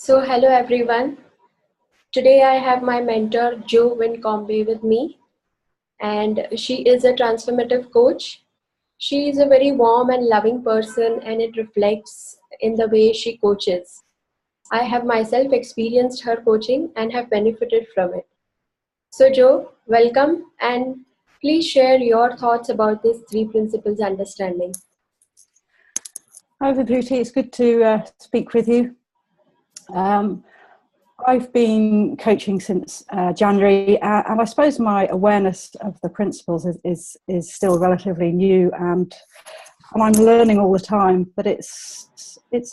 Hello everyone. Today I have my mentor Jo Winchcombe with me, and she is a transformative coach. She is a very warm and loving person, and it reflects in the way she coaches. I have myself experienced her coaching and have benefited from it. So, Jo, welcome, and please share your thoughts about this three principles understanding. Hi, Vibhuti. It's good to speak with you. I've been coaching since January, and I suppose my awareness of the principles is still relatively new, and I'm learning all the time. But it's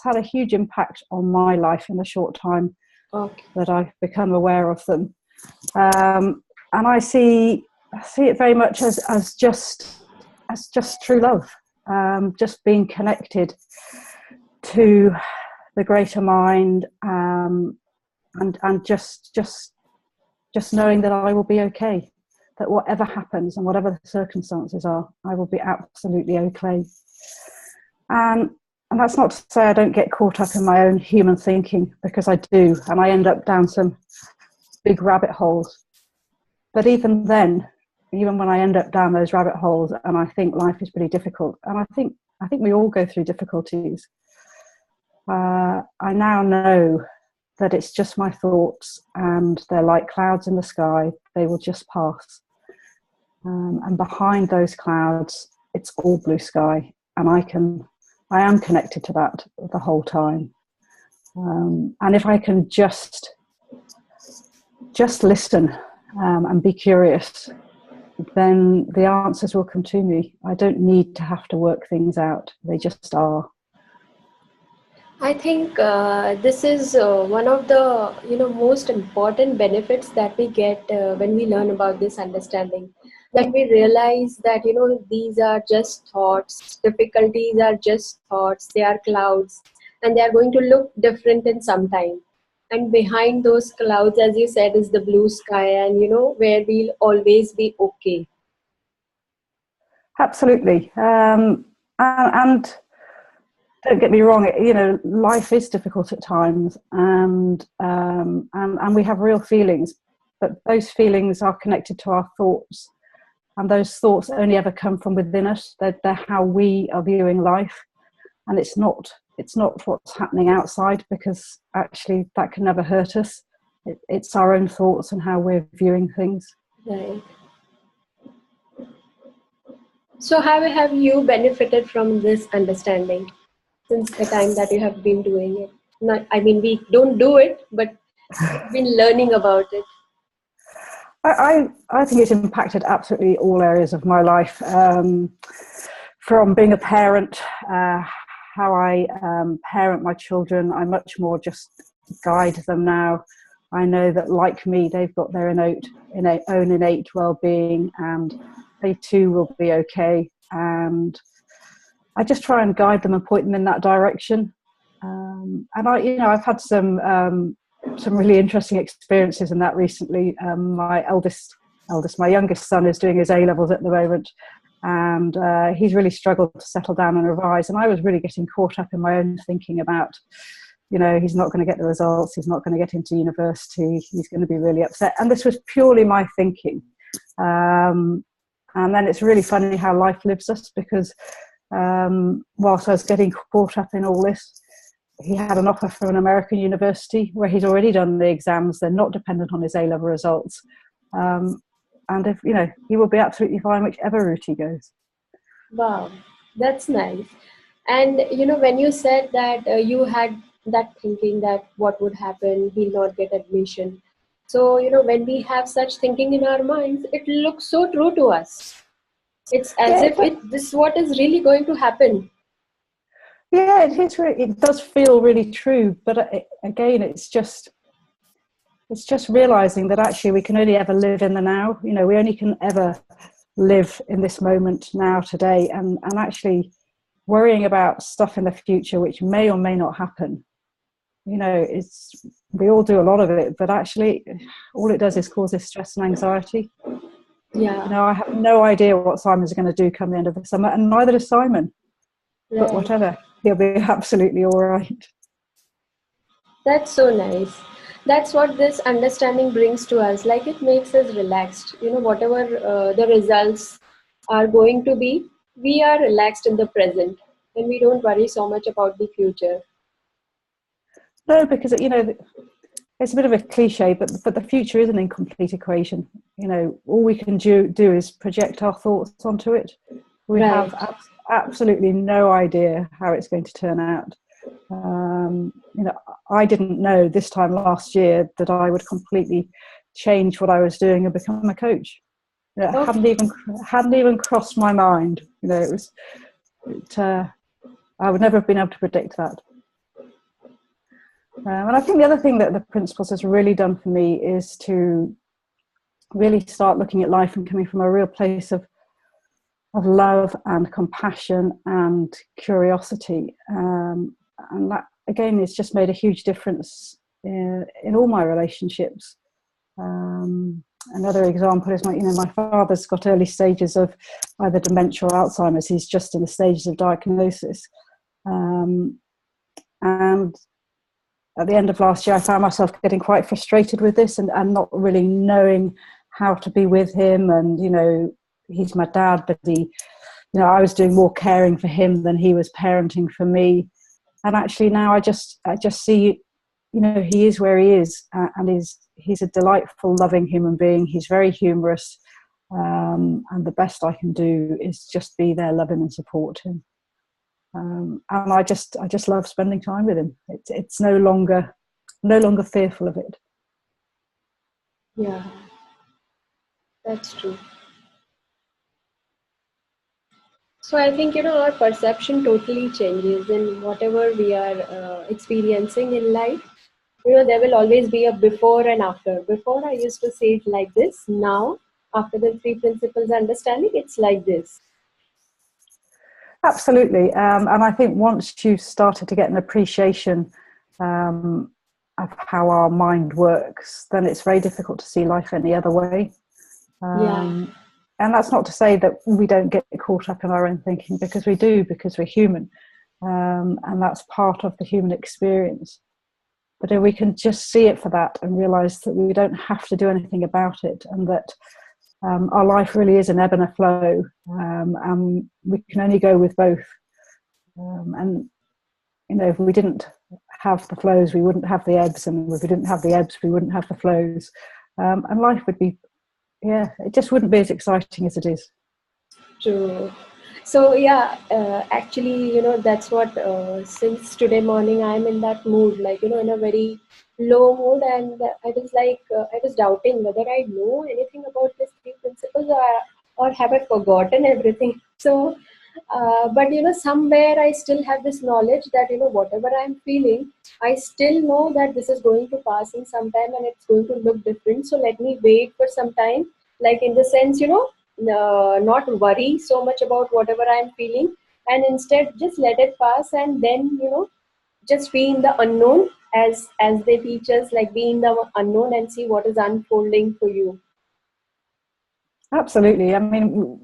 had a huge impact on my life in the short time that I've become aware of them, and I see it very much as just true love, just being connected to the greater mind, and just knowing that I will be okay, that whatever happens and whatever the circumstances are, I will be absolutely okay. And that's not to say I don't get caught up in my own human thinking, because I do, and I end up down some big rabbit holes. But even then, even when I end up down those rabbit holes and I think life is pretty difficult, and I think we all go through difficulties, I now know that it's just my thoughts, and they're like clouds in the sky. They will just pass. And behind those clouds, it's all blue sky. And I am connected to that the whole time. And if I can just listen and be curious, then the answers will come to me. I don't need to have to work things out. They just are. I think this is one of the most important benefits that we get when we learn about this understanding. That we realize that these are just thoughts, difficulties are just thoughts, they are clouds, and they are going to look different in some time. And behind those clouds, as you said, is the blue sky, and where we'll always be okay. Absolutely, and don't get me wrong, life is difficult at times, and we have real feelings, but those feelings are connected to our thoughts, and those thoughts only ever come from within us. They're how we are viewing life, and it's not what's happening outside, because actually that can never hurt us. It's our own thoughts and how we're viewing things. Right. So how have you benefited from this understanding since the time that you have been doing it? We don't do it, but you've been learning about it. I think it's impacted absolutely all areas of my life, from being a parent, how I parent my children. I much more just guide them now. I know that, like me, they've got their own innate well-being, and they too will be okay. And I just try and guide them and point them in that direction. And I've had some really interesting experiences in that recently. My youngest son is doing his A-levels at the moment, and he's really struggled to settle down and revise. And I was really getting caught up in my own thinking about, he's not going to get the results, he's not going to get into university, he's going to be really upset. And this was purely my thinking. And then it's really funny how life lives us, because whilst I was getting caught up in all this, he had an offer from an American university where he's already done the exams. They're not dependent on his A-level results. And if he will be absolutely fine whichever route he goes. Wow, that's nice. And when you said that you had that thinking that what would happen, he'll not get admission. So when we have such thinking in our minds, it looks so true to us. It's as if this is what is really going to happen. Yeah, it does feel really true, but again, it's just realizing that actually we can only ever live in the now. We only can ever live in this moment now, today, and actually worrying about stuff in the future which may or may not happen. We all do a lot of it, but actually all it does is causes stress and anxiety. Yeah. I have no idea what Simon's going to do come the end of the summer, and neither does Simon. Right. But whatever, he'll be absolutely all right. That's so nice. That's what this understanding brings to us. Like it makes us relaxed. Whatever the results are going to be, we are relaxed in the present and we don't worry so much about the future. No, because it's a bit of a cliche, but the future is an incomplete equation. All we can do is project our thoughts onto it. We Right. have absolutely no idea how it's going to turn out. I didn't know this time last year that I would completely change what I was doing and become a coach. It hadn't even crossed my mind. I would never have been able to predict that. And I think the other thing that the principles has really done for me is to really start looking at life and coming from a real place of love and compassion and curiosity. And that, again, has just made a huge difference in all my relationships. Another example is my father's got early stages of either dementia or Alzheimer's. He's just in the stages of diagnosis. And at the end of last year, I found myself getting quite frustrated with this and not really knowing how to be with him. And, he's my dad, but I was doing more caring for him than he was parenting for me. And actually now I just see, he is where he is, and he's a delightful, loving human being. He's very humorous. And the best I can do is just be there, love him and support him. And I just love spending time with him. It's no longer fearful of it. Yeah, that's true. So I think, our perception totally changes in whatever we are experiencing in life. There will always be a before and after. Before I used to say it like this. Now, after the three principles understanding, it's like this. Absolutely. And I think once you've started to get an appreciation of how our mind works, then it's very difficult to see life any other way. Yeah. And that's not to say that we don't get caught up in our own thinking, because we do, because we're human. And that's part of the human experience. But if we can just see it for that and realise that we don't have to do anything about it, and that our life really is an ebb and a flow, and we can only go with both. And if we didn't have the flows, we wouldn't have the ebbs, and if we didn't have the ebbs, we wouldn't have the flows. And life would be, it just wouldn't be as exciting as it is. True. So yeah, actually, that's what, since today morning, I'm in that mood, like, in a very low mood. And I was like, I was doubting whether I know anything about these three principles, or have I forgotten everything. So, but, somewhere I still have this knowledge that, whatever I'm feeling, I still know that this is going to pass in some time and it's going to look different. So let me wait for some time, like in the sense, not worry so much about whatever I'm feeling, and instead just let it pass, and then just be in the unknown, as they teach us, like be in the unknown and see what is unfolding for you. Absolutely. I mean,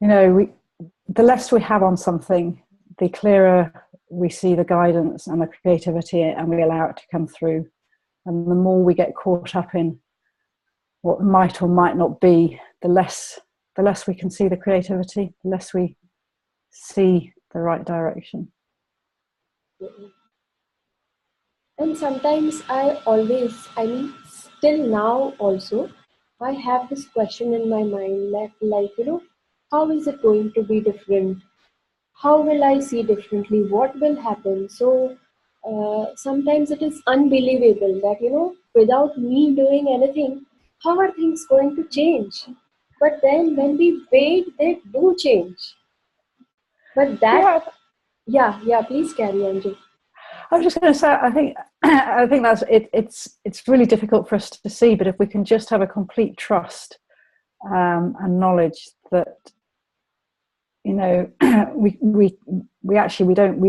the less we have on something, the clearer we see the guidance and the creativity, and we allow it to come through. And the more we get caught up in what might or might not be, the less we can see the creativity, the less we see the right direction. And sometimes still now also, I have this question in my mind, like, how is it going to be different? How will I see differently? What will happen? So sometimes it is unbelievable that, without me doing anything, how are things going to change? But then when we wait, they do change. But that, yeah, please carry on, Jo. I was just going to say, I think that's it. It's really difficult for us to see, but if we can just have a complete trust and knowledge that, we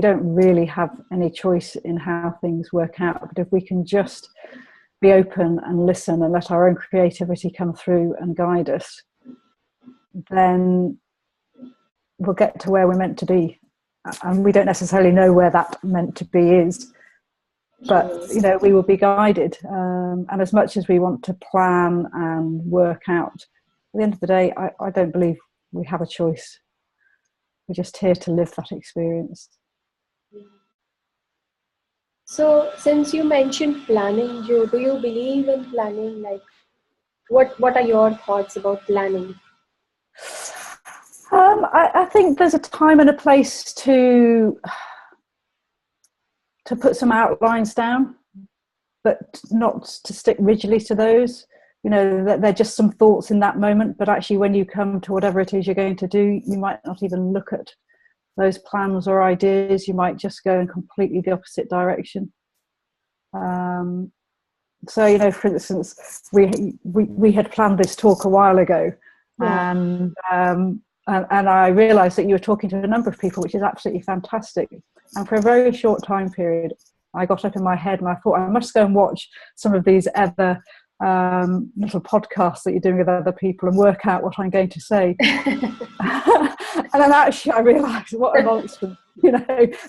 don't really have any choice in how things work out. But if we can just be open and listen and let our own creativity come through and guide us, then we'll get to where we're meant to be. And we don't necessarily know where that meant to be is, but we will be guided, and as much as we want to plan and work out, at the end of the day, I don't believe we have a choice. We're just here to live that experience. So since you mentioned planning, Jo, do you believe in planning? Like, what are your thoughts about planning? I think there's a time and a place to put some outlines down, but not to stick rigidly to those. That they're just some thoughts in that moment, but actually when you come to whatever it is you're going to do, you might not even look at those plans or ideas. You might just go in completely the opposite direction. So, for instance, we had planned this talk a while ago, and I realised that you were talking to a number of people, which is absolutely fantastic. And for a very short time period, I got up in my head and I thought I must go and watch some of these other little podcasts that you're doing with other people and work out what I'm going to say. And then actually I realised what a nonsense.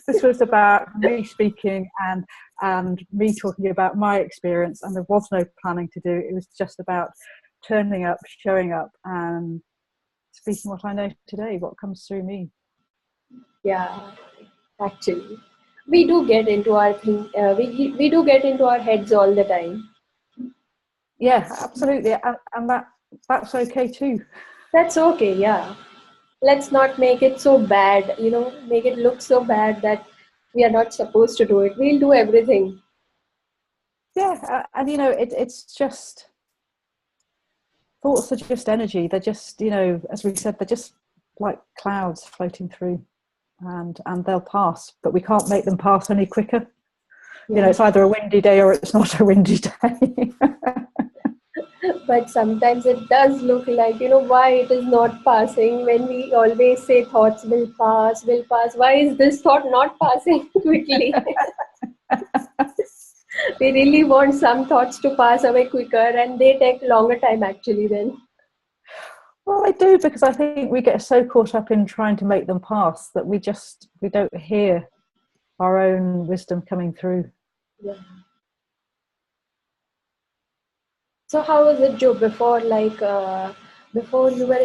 This was about me speaking and me talking about my experience, and there was no planning to do. It was just about turning up, showing up, and speaking what I know today, what comes through me. Yeah, actually, we do get into our thing. We do get into our heads all the time. Yeah, absolutely, and that's okay too. That's okay. Yeah, let's not make it so bad. Make it look so bad that we are not supposed to do it. We'll do everything. Yeah, and it's just, thoughts are just energy. They're just, as we said, they're just like clouds floating through, and they'll pass, but we can't make them pass any quicker. Yeah. It's either a windy day or it's not a windy day. But sometimes it does look like, why it is not passing when we always say thoughts will pass. Why is this thought not passing quickly? We really want some thoughts to pass away quicker, and they take longer time actually then. Well, I do, because I think we get so caught up in trying to make them pass that we don't hear our own wisdom coming through. Yeah. So how was it, Jo, before you were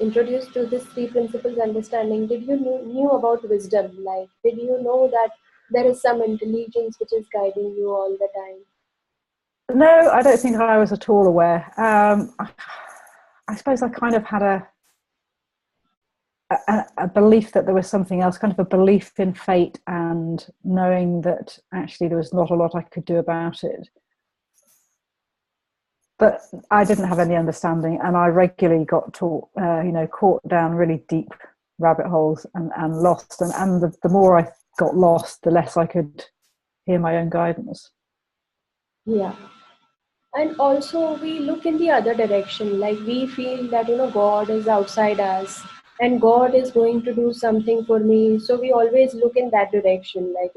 introduced to this three principles understanding, did you knew about wisdom? Like, did you know that there is some intelligence which is guiding you all the time? No, I don't think I was at all aware. I suppose I kind of had a belief that there was something else, kind of a belief in fate, and knowing that actually there was not a lot I could do about it. But I didn't have any understanding, and I regularly got taught, caught down really deep rabbit holes and lost. And the more I got lost, the less I could hear my own guidance. Yeah. And also we look in the other direction, like we feel that, God is outside us and God is going to do something for me. So we always look in that direction, like,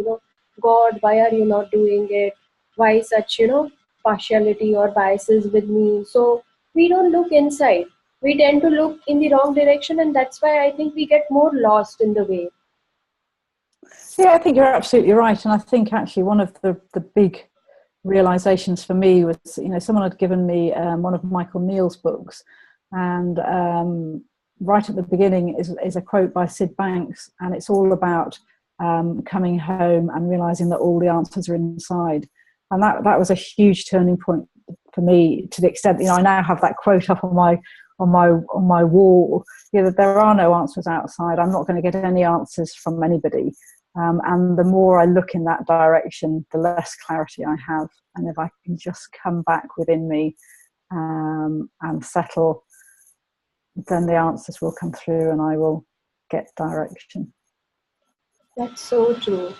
God, why are you not doing it? Why such, partiality or biases with me? So we don't look inside. We tend to look in the wrong direction, and that's why I think we get more lost in the way. Yeah, I think you're absolutely right. And I think actually one of the big realizations for me was, someone had given me one of Michael Neill's books, and right at the beginning is a quote by Sid Banks, and it's all about coming home and realizing that all the answers are inside. And that was a huge turning point for me, to the extent I now have that quote up on my wall. There are no answers outside. I'm not going to get any answers from anybody. And the more I look in that direction, the less clarity I have. And if I can just come back within me and settle, then the answers will come through and I will get direction. That's so true.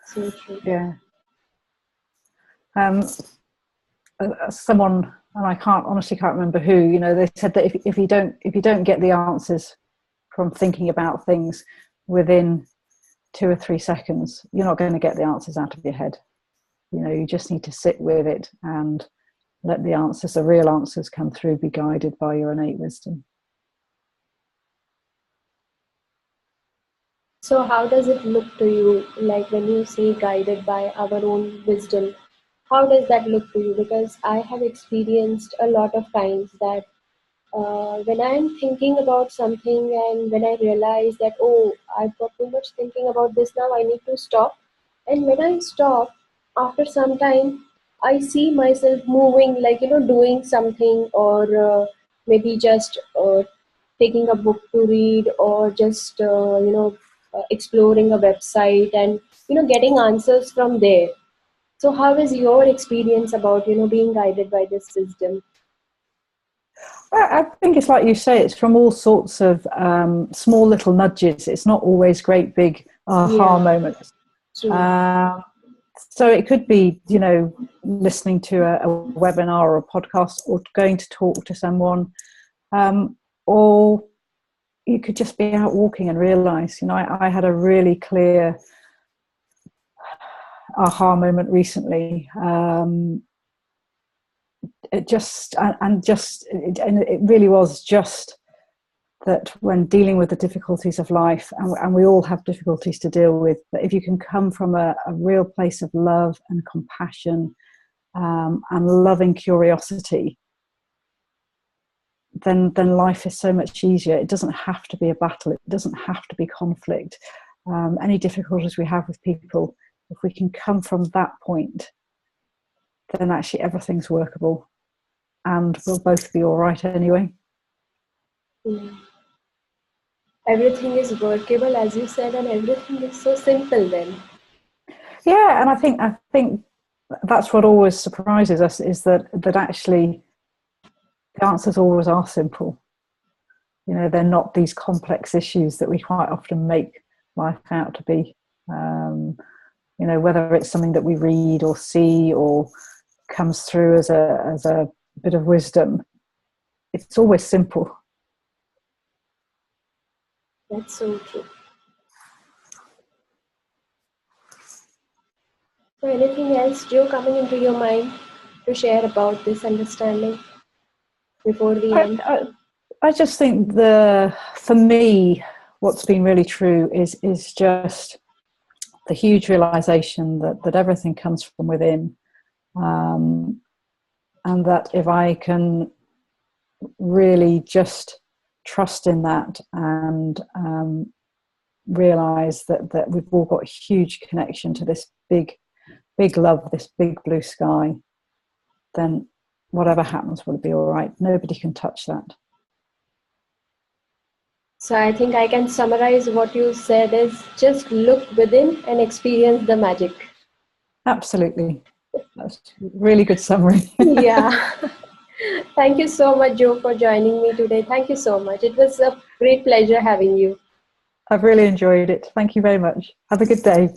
So true. Yeah. Someone, and I honestly can't remember who, they said that if you don't get the answers from thinking about things within 2 or 3 seconds, you're not going to get the answers out of your head. You just need to sit with it and let the real answers come through, be guided by your innate wisdom. So how does it look to you, like when you say guided by our own wisdom? How does that look to you? Because I have experienced a lot of times that when I'm thinking about something and when I realize that, oh, I've got too much thinking about this now, I need to stop. And when I stop, after some time, I see myself moving, like, doing something, or maybe just taking a book to read, or just, exploring a website and, getting answers from there. So, how is your experience about, being guided by this wisdom? I think it's like you say, it's from all sorts of small little nudges. It's not always great big aha Yeah, moments. true. Um, so it could be, listening to a webinar or a podcast, or going to talk to someone, or you could just be out walking and realize, I had a really clear aha moment recently. It really was just that when dealing with the difficulties of life, and we all have difficulties to deal with, but if you can come from a real place of love and compassion, and loving curiosity, then life is so much easier. It doesn't have to be a battle. It doesn't have to be conflict. Any difficulties we have with people, if we can come from that point, then actually everything's workable, and we'll both be all right anyway. Mm. Everything is workable, as you said, and everything is so simple then. Yeah, and I think that's what always surprises us, is that actually the answers always are simple. They're not these complex issues that we quite often make life out to be. Whether it's something that we read or see or comes through as a bit of wisdom, it's always simple. That's so true. So anything else, Joe, coming into your mind to share about this understanding before we I, end? I, I just think for me, what's been really true is just the huge realization that everything comes from within, and that if I can really just trust in that, and realize that we've all got a huge connection to this big love, this big blue sky, then whatever happens will be all right. Nobody can touch that. So I think I can summarize what you said is just look within and experience the magic. Absolutely. That's a really good summary. Yeah. Thank you so much, Joe, for joining me today. Thank you so much. It was a great pleasure having you. I've really enjoyed it. Thank you very much. Have a good day.